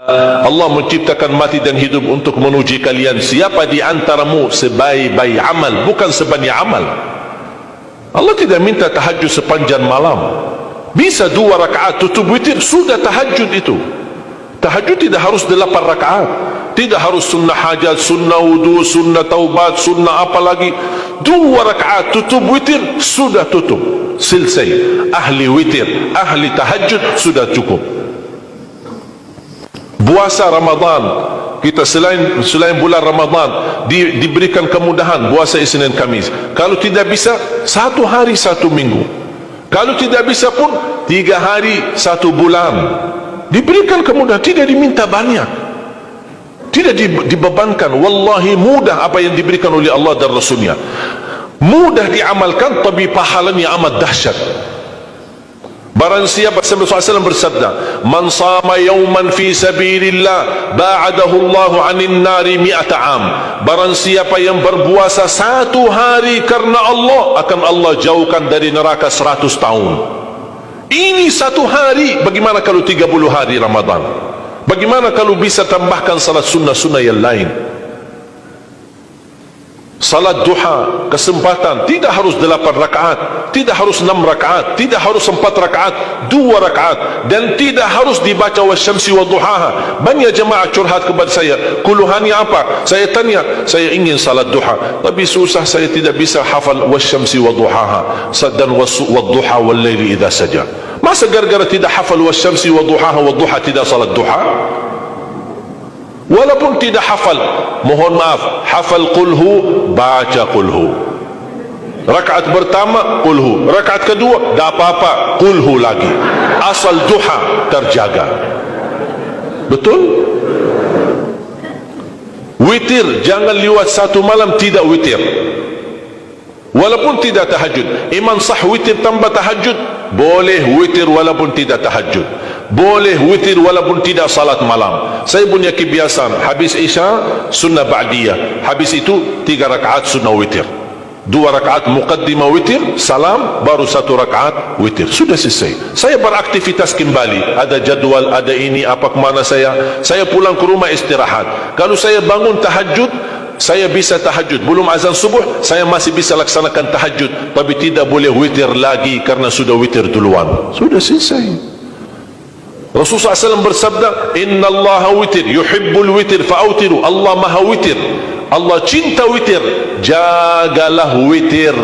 Allah menciptakan mati dan hidup untuk menguji kalian. Siapa di antaramu sebaik-baik amal, bukan sebanyak amal. Allah tidak minta tahajud sepanjang malam. Bisa 2 rakaat tutup witir, sudah tahajud itu. Tahajud tidak harus 8 rakaat, tidak harus sunnah hajat, sunnah wudu, sunnah taubat, sunnah apa lagi. 2 rakaat tutup witir, sudah tutup, selesai. Ahli witir, ahli tahajud sudah cukup. Puasa Ramadan, kita selain bulan Ramadan diberikan kemudahan puasa Isnin Kamis. Kalau tidak bisa 1 hari 1 minggu, kalau tidak bisa pun 3 hari 1 bulan. Diberikan kemudahan, tidak diminta banyak, tidak dibebankan. Wallahi mudah apa yang diberikan oleh Allah dan Rasulnya, mudah diamalkan, tapi pahalanya amat dahsyat. Barang siapa, Rasulullah SAW bersabda, man sama yawman fi sabilillah ba'adahu Allahu 'anil nari 100 am. Barang siapa yang berpuasa 1 hari karena Allah, akan Allah jauhkan dari neraka 100 tahun. Ini 1 hari. Bagaimana kalau 30 hari Ramadan? Bagaimana kalau bisa tambahkan salat sunnah-sunnah yang lain? Salat duha, kesempatan, tidak harus 8 rakaat, tidak harus 6 rakaat, tidak harus 4 rakaat, 2 rakaat, dan tidak harus dibaca wasyamsi wa duhaha. Banyak jemaah curhat kepada saya, keluhannya apa? Saya tanya, saya ingin salat duha, tapi susah, saya tidak bisa hafal wasyamsi wa duhaha dan wadduha wal laili idza saja. Masa gara-gara tidak hafal wasyamsi wa duhaha wa duha tidak salat duha? Walaupun tidak hafal, mohon maaf, hafal qulhu, baca qulhu. Rakaat pertama qulhu, rakaat kedua tak apa-apa, qulhu lagi. Asal duha terjaga. Betul? Witir, jangan lewat 1 malam tidak witir. Walaupun tidak tahajud. Iman sah witir tambah tahajud, boleh witir walaupun tidak tahajud, boleh witir walaupun tidak salat malam. Saya punya kebiasaan, habis isya sunnah ba'diyah, habis itu 3 rakaat sunnah witir, 2 rakaat muqaddimah witir, salam, baru 1 rakaat witir, sudah selesai. Saya beraktivitas kembali, ada jadwal, ada ini, apa kemana saya pulang ke rumah istirahat. Kalau saya bangun tahajud, saya bisa tahajud, belum azan subuh saya masih bisa laksanakan tahajud, tapi tidak boleh witir lagi karena sudah witir duluan, sudah selesai. Rasulullah SAW bersabda, inna Allah witir, yuhibbul witir fa'autiru. Allah maha witir, Allah cinta witir, jagalah witir.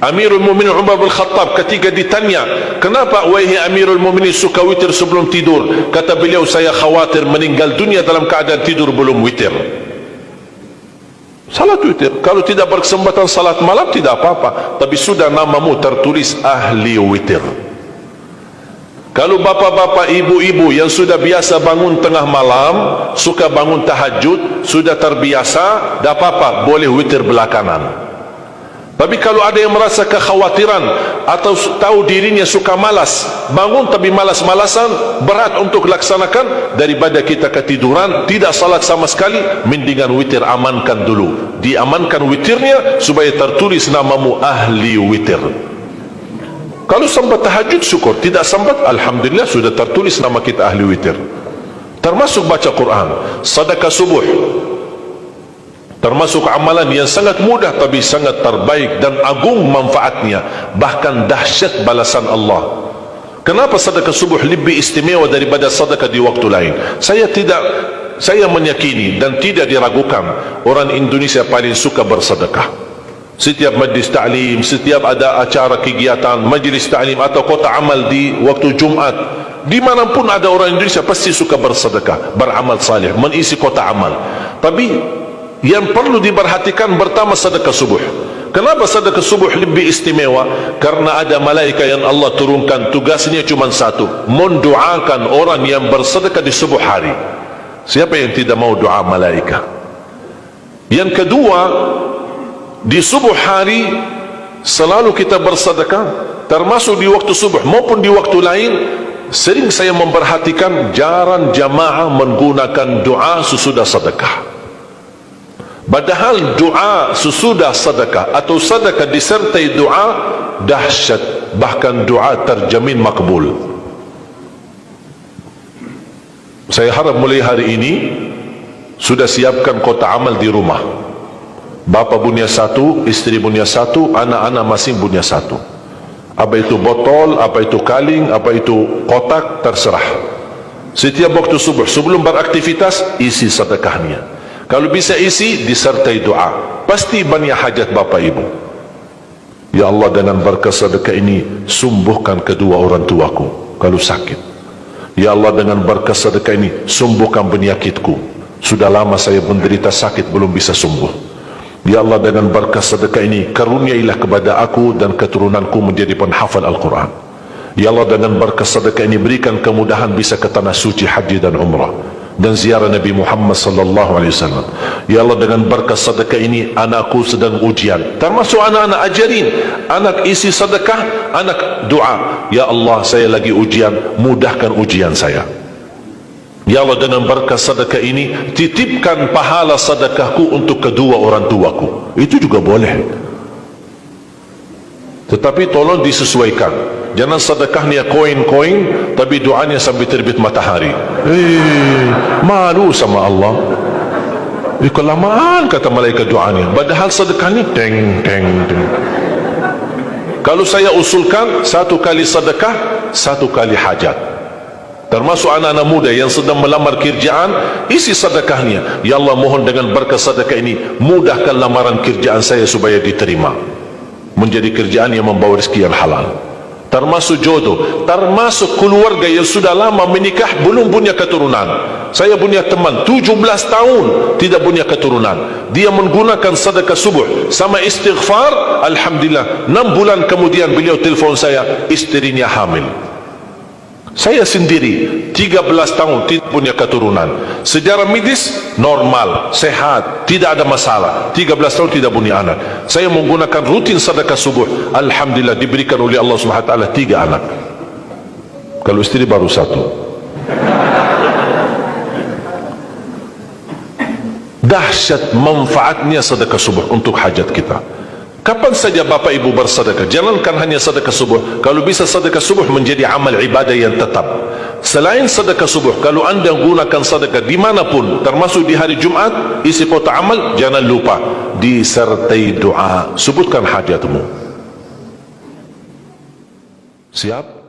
Amirul Mu'minin Umar bin Khattab ketika ditanya, kenapa wahai Amirul Mu'minin suka witir sebelum tidur? Kata beliau, saya khawatir meninggal dunia dalam keadaan tidur belum witir. Salat witir, kalau tidak berkesempatan salat malam tidak apa-apa, tapi sudah namamu tertulis ahli witir. Kalau bapak-bapak, ibu-ibu yang sudah biasa bangun tengah malam, suka bangun tahajud, sudah terbiasa, tak apa-apa, boleh witir belakangan. Tapi kalau ada yang merasa kekhawatiran atau tahu dirinya suka malas, bangun tapi malas-malasan, berat untuk laksanakan, daripada kita ketiduran tidak salat sama sekali, mendingan witir amankan dulu, diamankan witirnya supaya tertulis namamu ahli witir. Kalau sempat tahajud syukur, tidak sempat alhamdulillah sudah tertulis nama kita ahli witir. Termasuk baca Quran, sedekah subuh, termasuk amalan yang sangat mudah tapi sangat terbaik dan agung manfaatnya, bahkan dahsyat balasan Allah. Kenapa sedekah subuh lebih istimewa daripada sedekah di waktu lain? Saya meyakini dan tidak diragukan, orang Indonesia paling suka bersedekah. Setiap majlis ta'lim, setiap ada acara kegiatan majlis ta'lim atau kota amal di waktu Jumat, dimanapun ada orang Indonesia pasti suka bersedekah, beramal saleh, mengisi kota amal. Tapi yang perlu diperhatikan pertama sedekah subuh. Kenapa sedekah subuh lebih istimewa? Karena ada malaikat yang Allah turunkan, tugasnya cuma satu, mendoakan orang yang bersedekah di subuh hari. Siapa yang tidak mau doa malaikat? Yang kedua, di subuh hari selalu kita bersedekah, termasuk di waktu subuh maupun di waktu lain. Sering saya memperhatikan jarang jamaah menggunakan doa sesudah sedekah. Padahal doa sesudah sedekah atau sedekah disertai doa dahsyat, bahkan doa terjamin makbul. Saya harap mulai hari ini sudah siapkan kotak amal di rumah. Bapa punya satu, istri punya satu, anak-anak masing punya satu. Apa itu botol, apa itu kaling, apa itu kotak, terserah. Setiap waktu subuh sebelum beraktivitas, isi sedekahnya. Kalau bisa isi disertai doa, pasti banyak hajat bapa ibu. Ya Allah, dengan berkat sedekah ini sembuhkan kedua orang tuaku kalau sakit. Ya Allah, dengan berkat sedekah ini sembuhkan penyakitku, sudah lama saya menderita sakit belum bisa sembuh. Ya Allah, dengan berkat sedekah ini karuniailah kepada aku dan keturunanku menjadi penghafal Al-Quran. Ya Allah, dengan berkat sedekah ini berikan kemudahan bisa ke tanah suci haji dan umrah dan ziarah Nabi Muhammad sallallahu alaihi wasallam. Ya Allah, dengan berkat sedekah ini anakku sedang ujian, termasuk anak-anak, ajarin anak isi sedekah, anak doa, ya Allah saya lagi ujian, mudahkan ujian saya. Ya Allah, dengan berkat sedekah ini titipkan pahala sedekahku untuk kedua orang tuaku. Itu juga boleh, tetapi tolong disesuaikan. Jangan sedekahnya koin-koin tapi doanya sampai terbit matahari. Malu sama Allah. Kelamaan kata malaikat doanya, padahal sedekahnya teng teng teng. Kalau saya usulkan, satu kali sedekah, satu kali hajat. Termasuk anak-anak muda yang sedang melamar kerjaan, isi sedekahnya. Ya Allah, mohon dengan berkat sedekah ini mudahkan lamaran kerjaan saya supaya diterima, menjadi kerjaan yang membawa rezeki yang halal. Termasuk jodoh, termasuk keluarga yang sudah lama menikah belum punya keturunan. Saya punya teman 17 tahun tidak punya keturunan, dia menggunakan sedekah subuh sama istighfar, alhamdulillah 6 bulan kemudian beliau telefon saya, istrinya hamil. Saya sendiri 13 tahun tidak punya keturunan, secara medis normal, sehat, tidak ada masalah, 13 tahun tidak punya anak. Saya menggunakan rutin sedekah subuh, alhamdulillah diberikan oleh Allah Subhanahu wa taala 3 anak. Kalau istri baru 1. Dahsyat manfaatnya sedekah subuh untuk hajat kita. Kapan saja Bapak Ibu bersedekah, jangankan hanya sedekah subuh, kalau bisa sedekah subuh menjadi amal ibadah yang tetap. Selain sedekah subuh, kalau anda gunakan sedekah dimanapun, termasuk di hari Jumat, isi kotak amal, jangan lupa disertai doa. Sebutkan hajatmu. Siap?